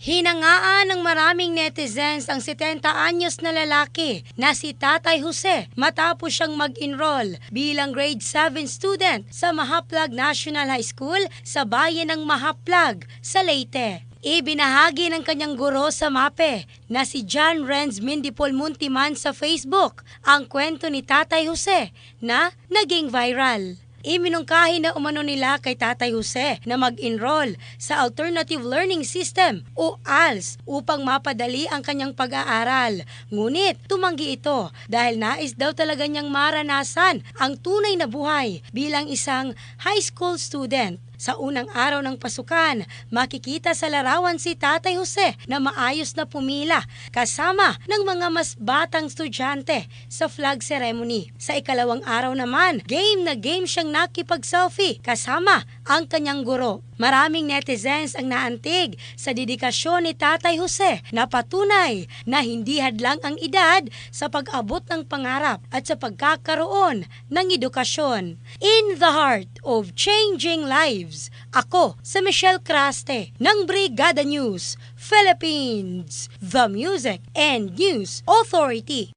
Hinangaan ng maraming netizens ang 70 anyos na lalaki na si Tatay Jose matapos siyang mag-enroll bilang grade 7 student sa Mahaplag National High School sa bayan ng Mahaplag sa Leyte. Ibinahagi ng kanyang guro sa MAPE na si John Renz Mindipol Muntiman sa Facebook ang kwento ni Tatay Jose na naging viral. Iminungkahi na umano nila kay Tatay Jose na mag-enroll sa Alternative Learning System o ALS upang mapadali ang kanyang pag-aaral. Ngunit tumanggi ito dahil nais daw talaga niyang maranasan ang tunay na buhay bilang isang high school student. Sa unang araw ng pasukan, makikita sa larawan si Tatay Jose na maayos na pumila kasama ng mga mas batang estudyante sa flag ceremony. Sa ikalawang araw naman, game na game siyang nakipag-selfie kasama ang kanyang guro. Maraming netizens ang naantig sa dedikasyon ni Tatay Jose na patunay na hindi hadlang ang edad sa pag-abot ng pangarap at sa pagkakaroon ng edukasyon. In the heart of changing lives, ako si Michelle Craste ng Brigada News Philippines, the Music and News Authority.